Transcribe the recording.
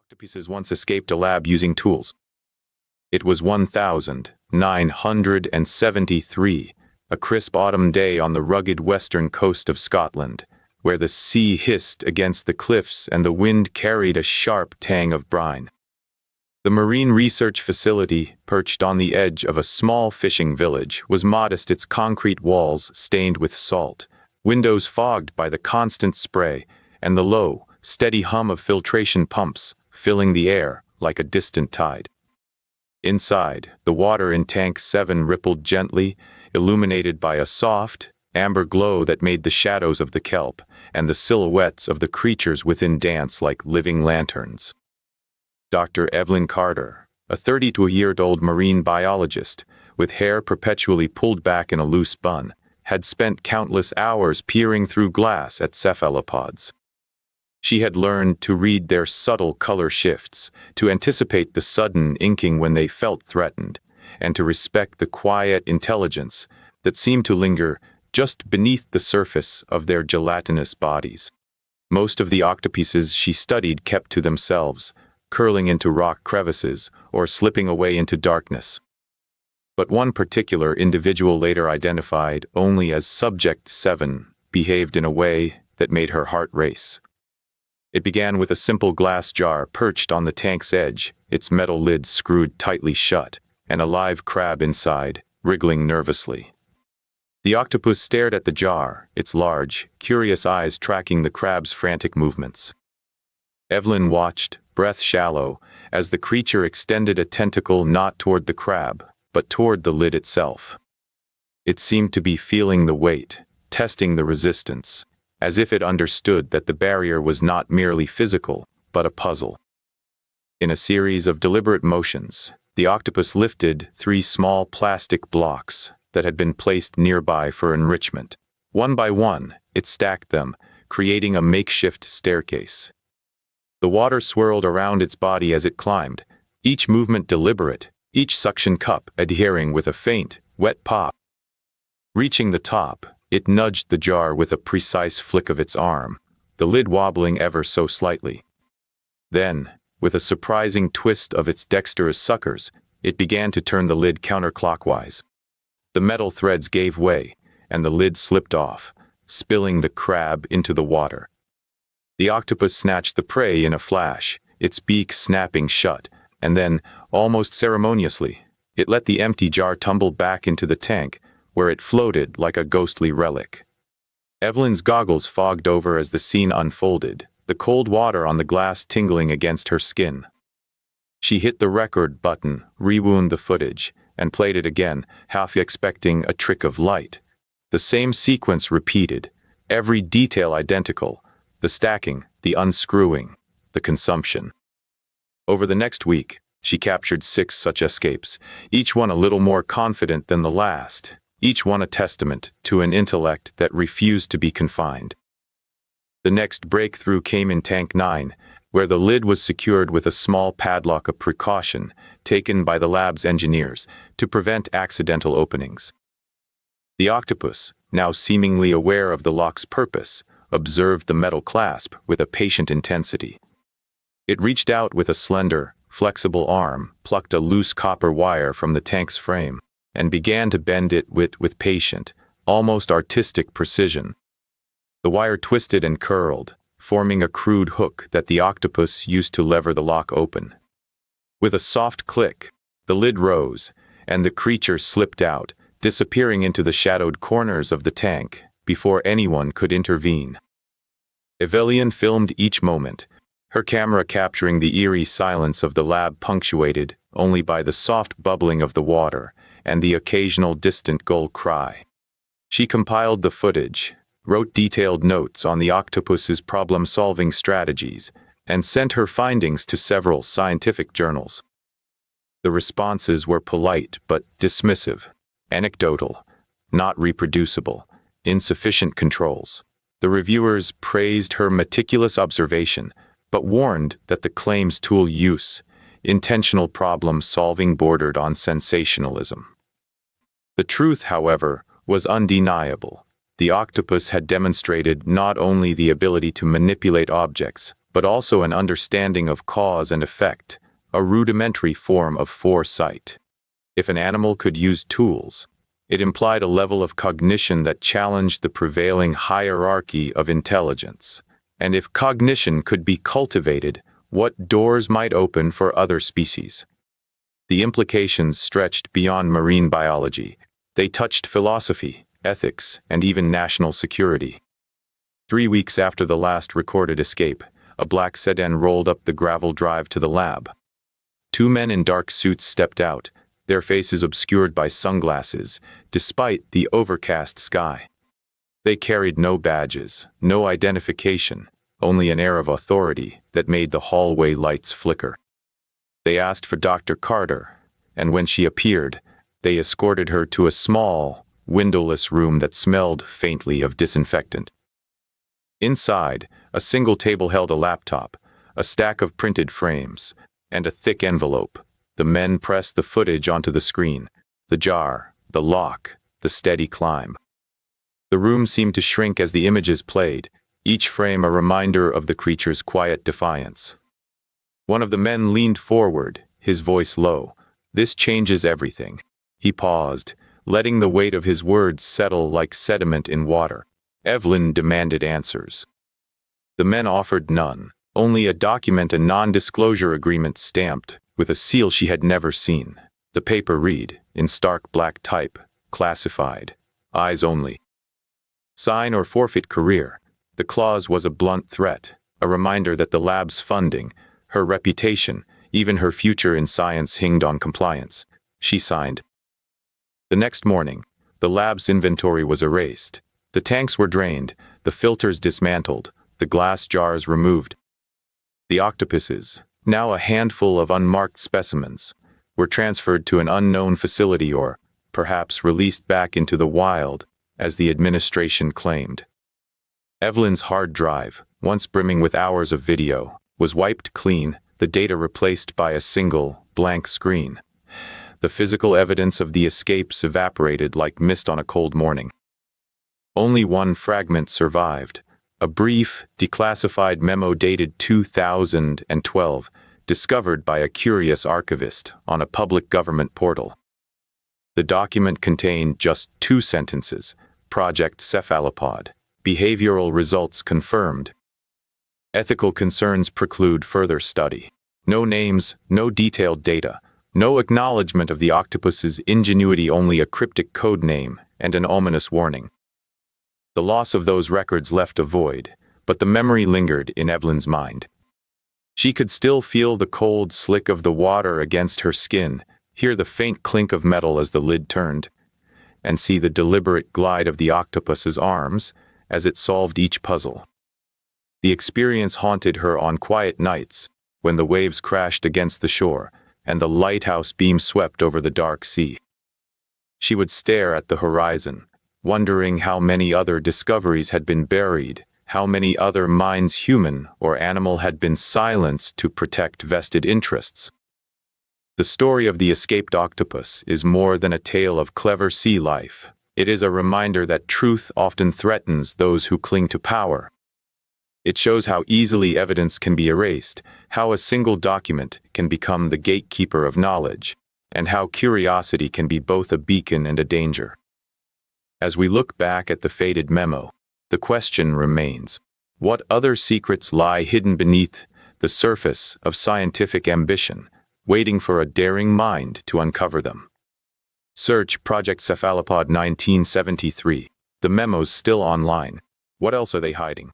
Octopuses once escaped a lab using tools. It was 1973, a crisp autumn day on the rugged western coast of Scotland, where the sea hissed against the cliffs and the wind carried a sharp tang of brine. The marine research facility, perched on the edge of a small fishing village, was modest, its concrete walls stained with salt, windows fogged by the constant spray, and the low, steady hum of filtration pumps filling the air like a distant tide. Inside, the water in Tank 7 rippled gently, illuminated by a soft, amber glow that made the shadows of the kelp and the silhouettes of the creatures within dance like living lanterns. Dr. Evelyn Carter, a 32-year-old marine biologist with hair perpetually pulled back in a loose bun, had spent countless hours peering through glass at cephalopods. She had learned to read their subtle color shifts, to anticipate the sudden inking when they felt threatened, and to respect the quiet intelligence that seemed to linger just beneath the surface of their gelatinous bodies. Most of the octopuses she studied kept to themselves, curling into rock crevices or slipping away into darkness. But one particular individual, later identified only as Subject 7, behaved in a way that made her heart race. It began with a simple glass jar perched on the tank's edge, its metal lid screwed tightly shut, and a live crab inside, wriggling nervously. The octopus stared at the jar, its large, curious eyes tracking the crab's frantic movements. Evelyn watched, breath shallow, as the creature extended a tentacle not toward the crab, but toward the lid itself. It seemed to be feeling the weight, testing the resistance, as if it understood that the barrier was not merely physical, but a puzzle. In a series of deliberate motions, the octopus lifted 3 small plastic blocks that had been placed nearby for enrichment. One by one, it stacked them, creating a makeshift staircase. The water swirled around its body as it climbed, each movement deliberate, each suction cup adhering with a faint, wet pop. Reaching the top, it nudged the jar with a precise flick of its arm, the lid wobbling ever so slightly. Then, with a surprising twist of its dexterous suckers, it began to turn the lid counterclockwise. The metal threads gave way, and the lid slipped off, spilling the crab into the water. The octopus snatched the prey in a flash, its beak snapping shut, and then, almost ceremoniously, it let the empty jar tumble back into the tank, where it floated like a ghostly relic. Evelyn's goggles fogged over as the scene unfolded, the cold water on the glass tingling against her skin. She hit the record button, rewound the footage, and played it again, half expecting a trick of light. The same sequence repeated, every detail identical, the stacking, the unscrewing, the consumption. Over the next week, she captured 6 such escapes, each one a little more confident than the last, each one a testament to an intellect that refused to be confined. The next breakthrough came in Tank 9, where the lid was secured with a small padlock, a precaution taken by the lab's engineers to prevent accidental openings. The octopus, now seemingly aware of the lock's purpose, observed the metal clasp with a patient intensity. It reached out with a slender, flexible arm, plucked a loose copper wire from the tank's frame, and began to bend it with patient, almost artistic precision. The wire twisted and curled, forming a crude hook that the octopus used to lever the lock open. With a soft click, the lid rose, and the creature slipped out, disappearing into the shadowed corners of the tank before anyone could intervene. Evelyn filmed each moment, her camera capturing the eerie silence of the lab, punctuated only by the soft bubbling of the water and the occasional distant gull cry. She compiled the footage, wrote detailed notes on the octopus's problem-solving strategies, and sent her findings to several scientific journals. The responses were polite but dismissive, anecdotal, not reproducible, insufficient controls. The reviewers praised her meticulous observation, but warned that the claim's tool use, intentional problem-solving, bordered on sensationalism. The truth, however, was undeniable. The octopus had demonstrated not only the ability to manipulate objects, but also an understanding of cause and effect, a rudimentary form of foresight. If an animal could use tools, it implied a level of cognition that challenged the prevailing hierarchy of intelligence. And if cognition could be cultivated, what doors might open for other species? The implications stretched beyond marine biology. They touched philosophy, ethics, and even national security. 3 weeks after the last recorded escape, a black sedan rolled up the gravel drive to the lab. 2 men in dark suits stepped out, their faces obscured by sunglasses, despite the overcast sky. They carried no badges, no identification, only an air of authority that made the hallway lights flicker. They asked for Dr. Carter, and when she appeared, they escorted her to a small, windowless room that smelled faintly of disinfectant. Inside, a single table held a laptop, a stack of printed frames, and a thick envelope. The men pressed the footage onto the screen, the jar, the lock, the steady climb. The room seemed to shrink as the images played, each frame a reminder of the creature's quiet defiance. One of the men leaned forward, his voice low. "This changes everything." He paused, letting the weight of his words settle like sediment in water. Evelyn demanded answers. The men offered none, only a document, a non-disclosure agreement stamped with a seal she had never seen. The paper read, in stark black type, "Classified. Eyes only. Sign or forfeit career." The clause was a blunt threat, a reminder that the lab's funding, her reputation, even her future in science hinged on compliance. She signed. The next morning, the lab's inventory was erased. The tanks were drained, the filters dismantled, the glass jars removed. The octopuses, now a handful of unmarked specimens, were transferred to an unknown facility or, perhaps, released back into the wild, as the administration claimed. Evelyn's hard drive, once brimming with hours of video, was wiped clean, the data replaced by a single, blank screen. The physical evidence of the escapes evaporated like mist on a cold morning. Only one fragment survived, a brief, declassified memo dated 2012, discovered by a curious archivist on a public government portal. The document contained just 2 sentences: Project Cephalopod. Behavioral results confirmed. Ethical concerns preclude further study. No names, no detailed data, no acknowledgement of the octopus's ingenuity, only a cryptic code name and an ominous warning. The loss of those records left a void, but the memory lingered in Evelyn's mind. She could still feel the cold slick of the water against her skin, hear the faint clink of metal as the lid turned, and see the deliberate glide of the octopus's arms as it solved each puzzle. The experience haunted her on quiet nights, when the waves crashed against the shore and the lighthouse beam swept over the dark sea. She would stare at the horizon, wondering how many other discoveries had been buried, how many other minds, human or animal, had been silenced to protect vested interests. The story of the escaped octopus is more than a tale of clever sea life. It is a reminder that truth often threatens those who cling to power. It shows how easily evidence can be erased, how a single document can become the gatekeeper of knowledge, and how curiosity can be both a beacon and a danger. As we look back at the faded memo, the question remains: what other secrets lie hidden beneath the surface of scientific ambition, waiting for a daring mind to uncover them? Search Project Cephalopod 1973. The memo's still online. What else are they hiding?